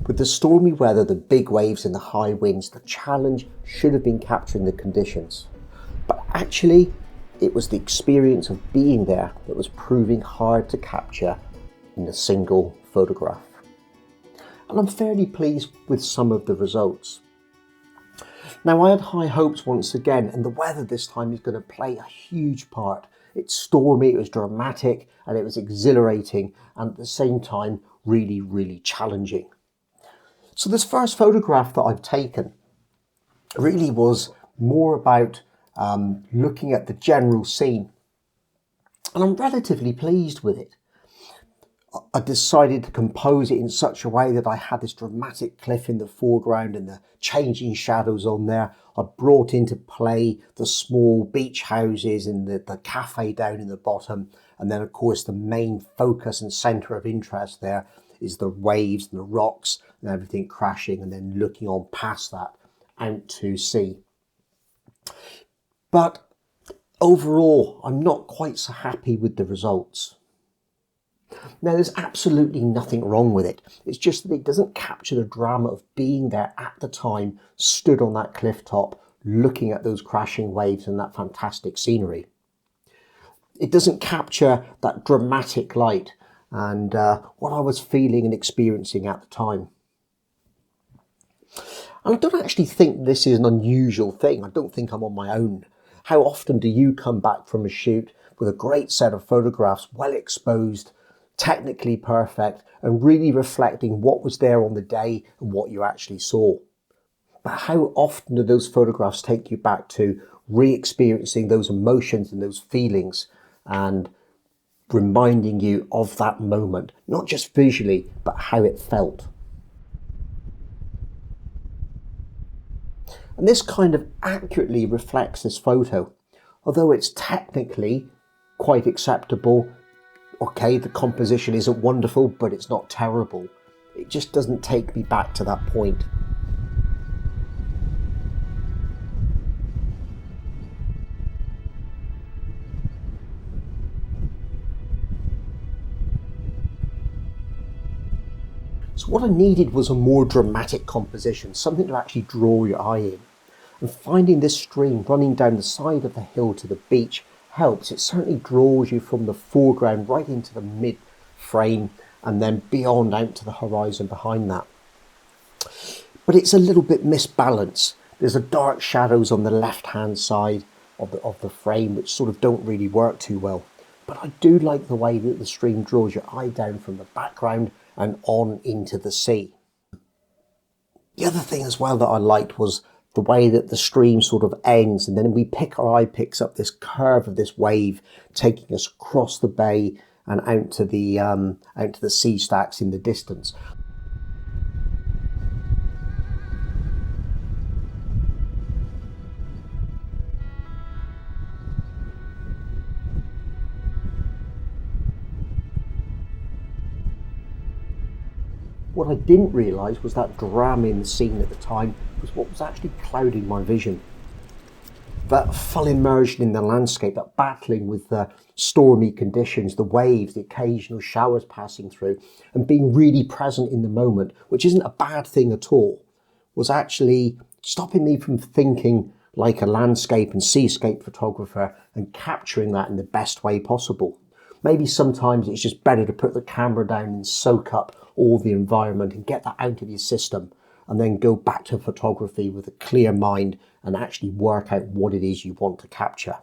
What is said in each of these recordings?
With the stormy weather, the big waves and the high winds, the challenge should have been capturing the conditions. But actually, it was the experience of being there that was proving hard to capture in a single photograph. And I'm fairly pleased with some of the results. Now, I had high hopes once again, and the weather this time is going to play a huge part. It's stormy, it was dramatic, and it was exhilarating, and at the same time, really, really challenging. So this first photograph that I've taken really was more about looking at the general scene, and I'm relatively pleased with it. I decided to compose it in such a way that I had this dramatic cliff in the foreground and the changing shadows on there. I brought into play the small beach houses and the cafe down in the bottom. And then, of course, the main focus and centre of interest there is the waves and the rocks and everything crashing, and then looking on past that out to sea. But overall, I'm not quite so happy with the results. Now, there's absolutely nothing wrong with it. It's just that it doesn't capture the drama of being there at the time, stood on that cliff top, looking at those crashing waves and that fantastic scenery. It doesn't capture that dramatic light and what I was feeling and experiencing at the time. And I don't actually think this is an unusual thing. I don't think I'm on my own. How often do you come back from a shoot with a great set of photographs, well exposed, technically perfect, and really reflecting what was there on the day and what you actually saw? But how often do those photographs take you back to re-experiencing those emotions and those feelings and reminding you of that moment, not just visually, but how it felt? And this kind of accurately reflects this photo. Although it's technically quite acceptable, okay, the composition isn't wonderful, but it's not terrible. It just doesn't take me back to that point. So what I needed was a more dramatic composition, something to actually draw your eye in. And finding this stream running down the side of the hill to the beach helps. It certainly draws you from the foreground right into the mid frame and then beyond out to the horizon behind that. But it's a little bit misbalanced. There's a dark shadows on the left hand side of the frame which sort of don't really work too well. But I do like the way that the stream draws your eye down from the background and on into the sea. The other thing as well that I liked was the way that the stream sort of ends, and then our eye picks up this curve of this wave taking us across the bay and out to the sea stacks in the distance. What I didn't realise was that drama in the scene at the time was what was actually clouding my vision. That full immersion in the landscape, that battling with the stormy conditions, the waves, the occasional showers passing through, and being really present in the moment, which isn't a bad thing at all, was actually stopping me from thinking like a landscape and seascape photographer and capturing that in the best way possible. Maybe sometimes it's just better to put the camera down and soak up all the environment and get that out of your system, and then go back to photography with a clear mind and actually work out what it is you want to capture.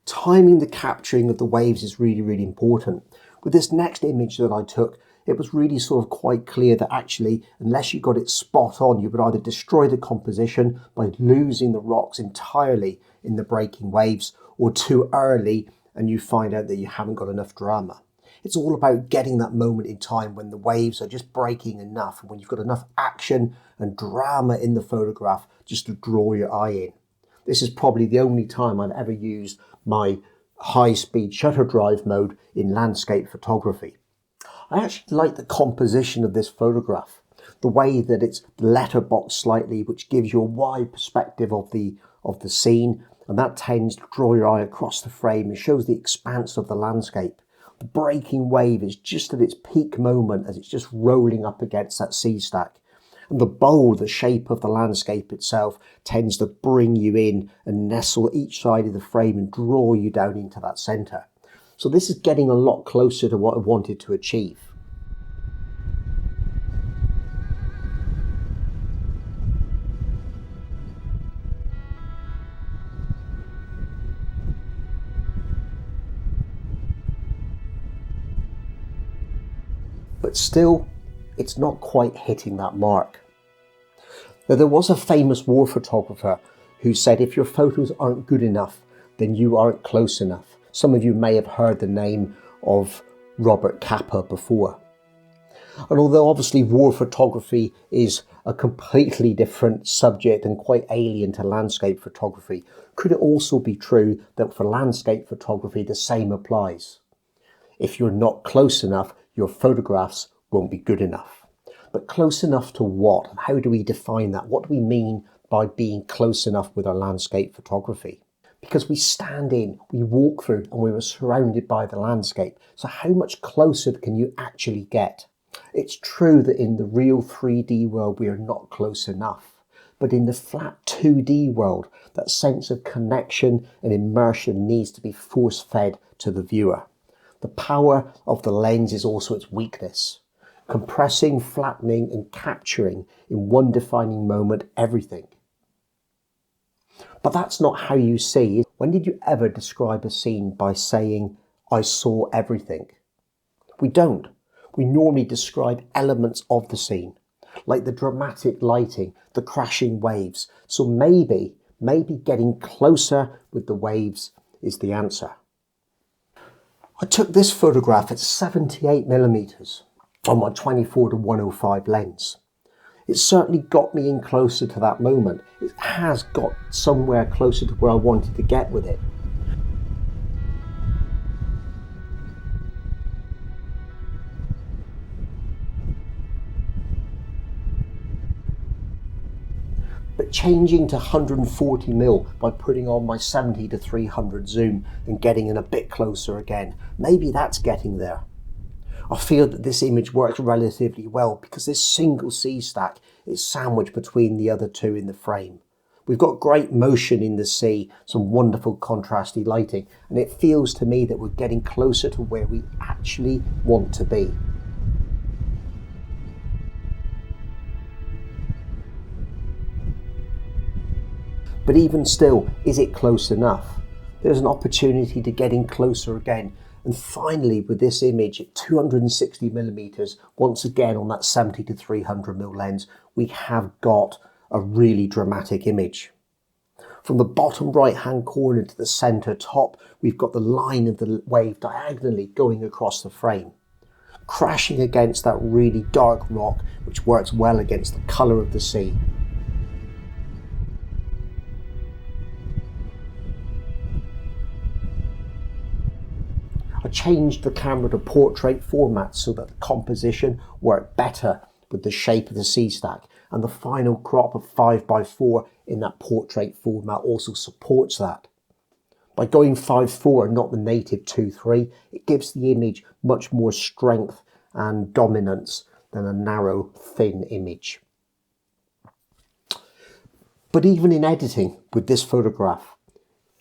Timing the capturing of the waves is really, really important. With this next image that I took, it was really sort of quite clear that actually, unless you got it spot on, you would either destroy the composition by losing the rocks entirely in the breaking waves, or too early and you find out that you haven't got enough drama. It's all about getting that moment in time when the waves are just breaking enough, and when you've got enough action and drama in the photograph just to draw your eye in. This is probably the only time I've ever used my high-speed shutter drive mode in landscape photography. I actually like the composition of this photograph, the way that it's letterboxed slightly, which gives you a wide perspective of the scene, and that tends to draw your eye across the frame and shows the expanse of the landscape. The breaking wave is just at its peak moment as it's just rolling up against that sea stack. And the bowl, the shape of the landscape itself, tends to bring you in and nestle each side of the frame and draw you down into that centre. So this is getting a lot closer to what I wanted to achieve. But still, it's not quite hitting that mark. Now, there was a famous war photographer who said if your photos aren't good enough, then you aren't close enough. Some of you may have heard the name of Robert Capa before. And although obviously war photography is a completely different subject and quite alien to landscape photography, could it also be true that for landscape photography the same applies? If you're not close enough, your photographs won't be good enough. But close enough to what? How do we define that? What do we mean by being close enough with our landscape photography? Because we stand in, we walk through, and we were surrounded by the landscape. So how much closer can you actually get? It's true that in the real 3D world, we are not close enough. But in the flat 2D world, that sense of connection and immersion needs to be force-fed to the viewer. The power of the lens is also its weakness. Compressing, flattening, and capturing in one defining moment everything. But that's not how you see. When did you ever describe a scene by saying, I saw everything? We don't. We normally describe elements of the scene, like the dramatic lighting, the crashing waves. So maybe getting closer with the waves is the answer. I took this photograph at 78mm on my 24-105 lens. It certainly got me in closer to that moment. It has got somewhere closer to where I wanted to get with it. But changing to 140mm by putting on my 70-300 zoom and getting in a bit closer again, maybe that's getting there. I feel that this image works relatively well because this single sea stack is sandwiched between the other two in the frame. We've got great motion in the sea, some wonderful contrasty lighting, and it feels to me that we're getting closer to where we actually want to be. But even still, is it close enough? There's an opportunity to get in closer again. And finally, with this image at 260mm, once again on that 70-300mm lens, we have got a really dramatic image. From the bottom right-hand corner to the center top, we've got the line of the wave diagonally going across the frame, crashing against that really dark rock, which works well against the color of the sea. I changed the camera to portrait format so that the composition worked better with the shape of the sea stack, and the final crop of 5x4 in that portrait format also supports that. By going 5:4 and not the native 2:3, it gives the image much more strength and dominance than a narrow, thin image. But even in editing with this photograph,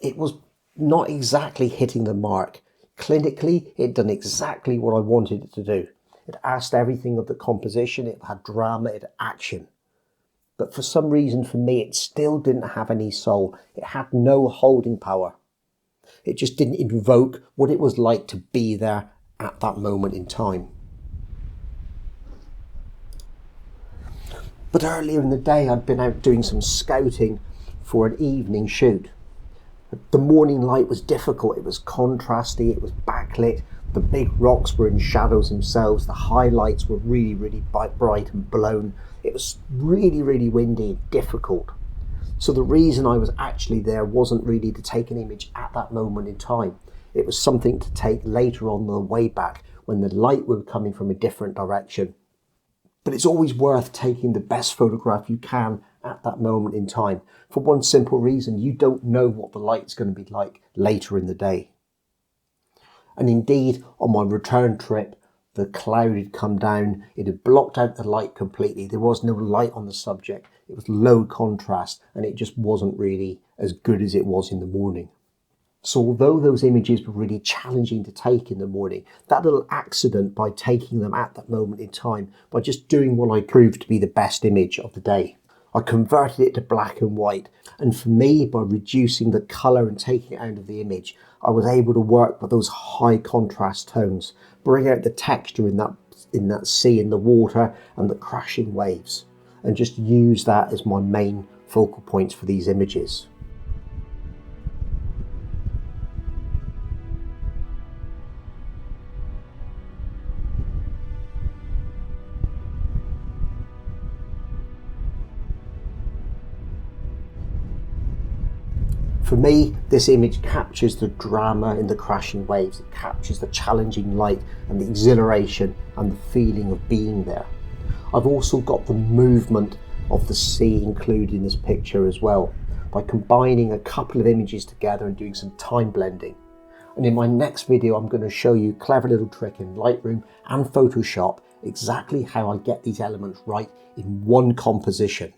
it was not exactly hitting the mark. Clinically, it done exactly what I wanted it to do. It asked everything of the composition, it had drama, it had action. But for some reason, for me, it still didn't have any soul. It had no holding power. It just didn't invoke what it was like to be there at that moment in time. But earlier in the day, I'd been out doing some scouting for an evening shoot. The morning light was difficult, it was contrasty, it was backlit, the big rocks were in shadows themselves, the highlights were really, really bright and blown. It was really, really windy and difficult. So the reason I was actually there wasn't really to take an image at that moment in time. It was something to take later on the way back when the light was coming from a different direction. But it's always worth taking the best photograph you can at that moment in time. For one simple reason, you don't know what the light's going to be like later in the day. And indeed, on my return trip, the cloud had come down, it had blocked out the light completely. There was no light on the subject. It was low contrast, and it just wasn't really as good as it was in the morning. So although those images were really challenging to take in the morning, that little accident by taking them at that moment in time, by just doing what I proved to be the best image of the day, I converted it to black and white. And for me, by reducing the colour and taking it out of the image, I was able to work with those high contrast tones, bring out the texture in that sea, in the water and the crashing waves, and just use that as my main focal points for these images. For me, this image captures the drama in the crashing waves. It captures the challenging light and the exhilaration and the feeling of being there. I've also got the movement of the sea included in this picture as well, by combining a couple of images together and doing some time blending. And in my next video, I'm going to show you a clever little trick in Lightroom and Photoshop, exactly how I get these elements right in one composition.